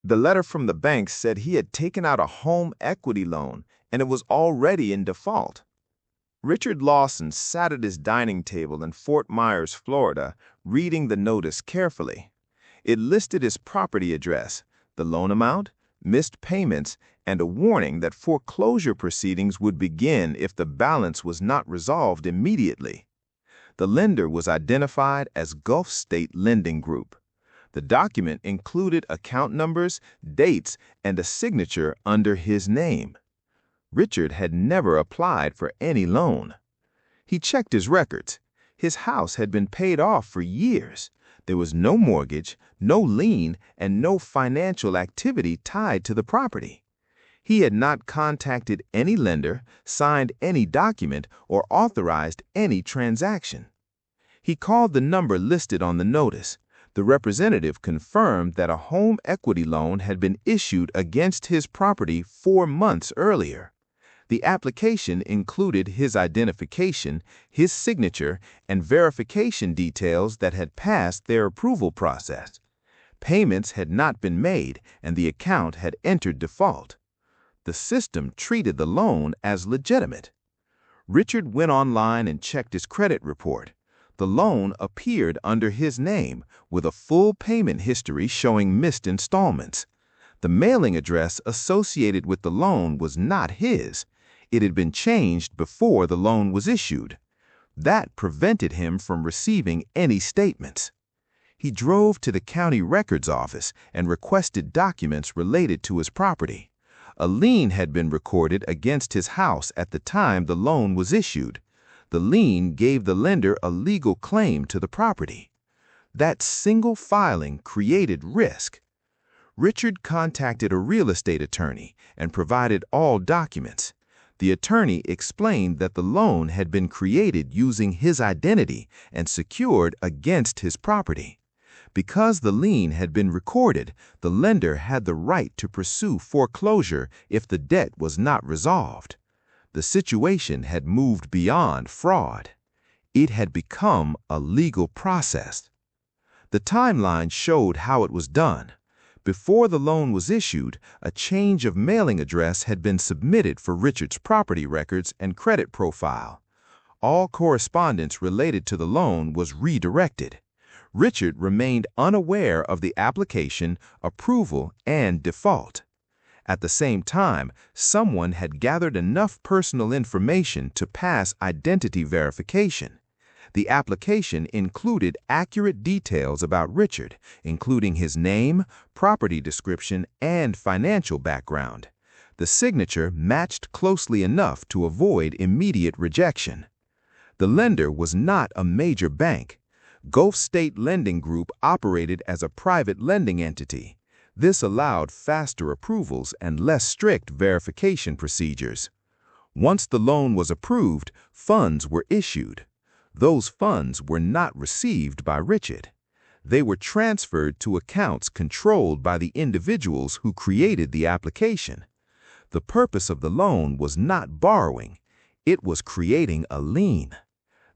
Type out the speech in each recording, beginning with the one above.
The letter from the bank said he had taken out a home equity loan and it was already in default. Richard Lawson sat at his dining table in Fort Myers, Florida, reading the notice carefully. It listed his property address, the loan amount, missed payments, and a warning that foreclosure proceedings would begin if the balance was not resolved immediately. The lender was identified as Gulf State Lending Group. The document included account numbers, dates, and a signature under his name. Richard had never applied for any loan. He checked his records. His house had been paid off for years. There was no mortgage, no lien, and no financial activity tied to the property. He had not contacted any lender, signed any document, or authorized any transaction. He called the number listed on the notice. The representative confirmed that a home equity loan had been issued against his property 4 months earlier. The application included his identification, his signature, and verification details that had passed their approval process. Payments had not been made, and the account had entered default. The system treated the loan as legitimate. Richard went online and checked his credit report. The loan appeared under his name, with a full payment history showing missed installments. The mailing address associated with the loan was not his. It had been changed before the loan was issued. That prevented him from receiving any statements. He drove to the county records office and requested documents related to his property. A lien had been recorded against his house at the time the loan was issued. The lien gave the lender a legal claim to the property. That single filing created risk. Richard contacted a real estate attorney and provided all documents. The attorney explained that the loan had been created using his identity and secured against his property. Because the lien had been recorded, the lender had the right to pursue foreclosure if the debt was not resolved. The situation had moved beyond fraud. It had become a legal process. The timeline showed how it was done. Before the loan was issued, a change of mailing address had been submitted for Richard's property records and credit profile. All correspondence related to the loan was redirected. Richard remained unaware of the application, approval, and default. At the same time, someone had gathered enough personal information to pass identity verification. The application included accurate details about Richard, including his name, property description, and financial background. The signature matched closely enough to avoid immediate rejection. The lender was not a major bank. Gulf State Lending Group operated as a private lending entity. This allowed faster approvals and less strict verification procedures. Once the loan was approved, funds were issued. Those funds were not received by Richard. They were transferred to accounts controlled by the individuals who created the application. The purpose of the loan was not borrowing. It was creating a lien.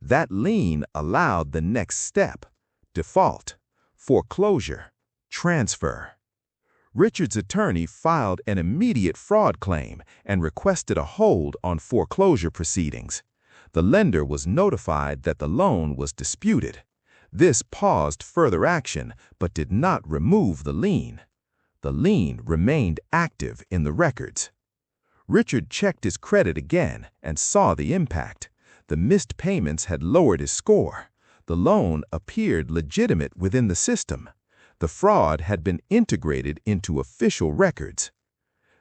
That lien allowed the next step: default, foreclosure, transfer. Richard's attorney filed an immediate fraud claim and requested a hold on foreclosure proceedings. The lender was notified that the loan was disputed. This paused further action but did not remove the lien. The lien remained active in the records. Richard checked his credit again and saw the impact. The missed payments had lowered his score. The loan appeared legitimate within the system. The fraud had been integrated into official records.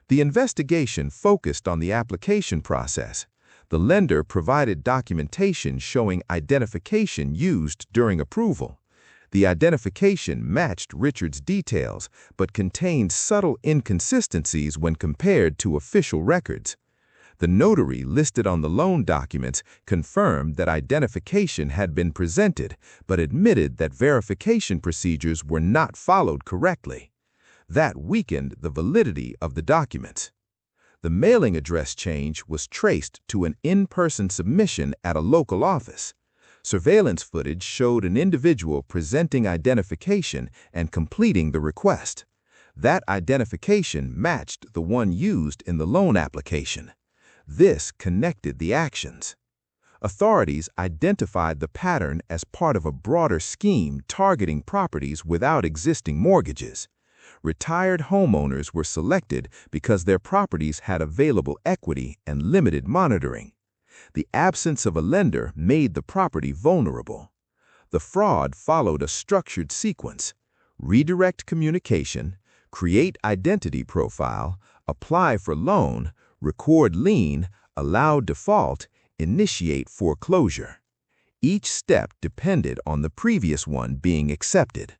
The investigation focused on the application process. The lender provided documentation showing identification used during approval. The identification matched Richard's details but contained subtle inconsistencies when compared to official records. The notary listed on the loan documents confirmed that identification had been presented but admitted that verification procedures were not followed correctly. That weakened the validity of the documents. The mailing address change was traced to an in-person submission at a local office. Surveillance footage showed an individual presenting identification and completing the request. That identification matched the one used in the loan application. This connected the actions. Authorities identified the pattern as part of a broader scheme targeting properties without existing mortgages. Retired homeowners were selected because their properties had available equity and limited monitoring. The absence of a lender made the property vulnerable. The fraud followed a structured sequence: redirect communication, create identity profile, apply for loan, record lien, allow default, initiate foreclosure. Each step depended on the previous one being accepted.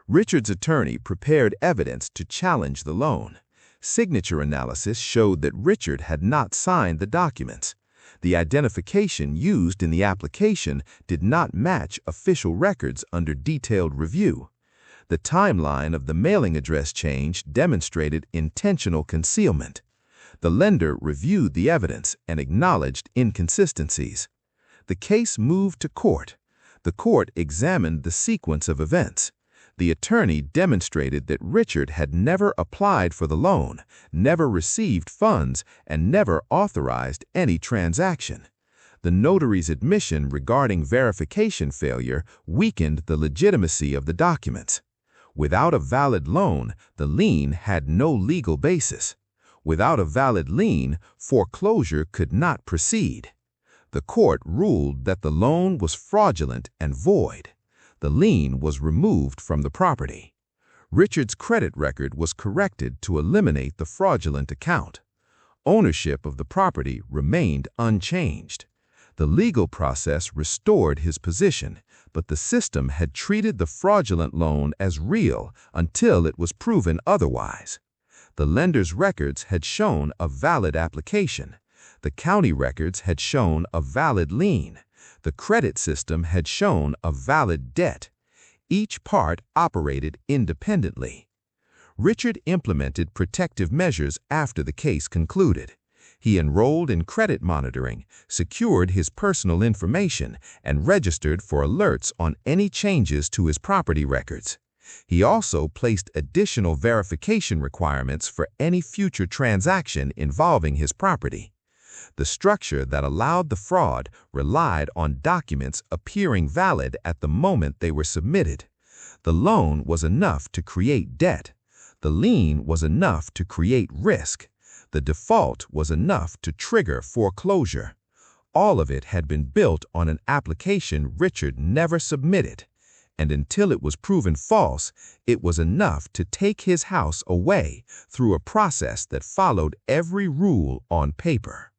Richard's attorney prepared evidence to challenge the loan. Signature analysis showed that Richard had not signed the documents. The identification used in the application did not match official records under detailed review. The timeline of the mailing address change demonstrated intentional concealment. The lender reviewed the evidence and acknowledged inconsistencies. The case moved to court. The court examined the sequence of events. The attorney demonstrated that Richard had never applied for the loan, never received funds, and never authorized any transaction. The notary's admission regarding verification failure weakened the legitimacy of the documents. Without a valid loan, the lien had no legal basis. Without a valid lien, foreclosure could not proceed. The court ruled that the loan was fraudulent and void. The lien was removed from the property. Richard's credit record was corrected to eliminate the fraudulent account. Ownership of the property remained unchanged. The legal process restored his position, but the system had treated the fraudulent loan as real until it was proven otherwise. The lender's records had shown a valid application. The county records had shown a valid lien. The credit system had shown a valid debt. Each part operated independently. Richard implemented protective measures after the case concluded. He enrolled in credit monitoring, secured his personal information, and registered for alerts on any changes to his property records. He also placed additional verification requirements for any future transaction involving his property. The structure that allowed the fraud relied on documents appearing valid at the moment they were submitted. The loan was enough to create debt. The lien was enough to create risk. The default was enough to trigger foreclosure. All of it had been built on an application Richard never submitted. And until it was proven false, it was enough to take his house away through a process that followed every rule on paper.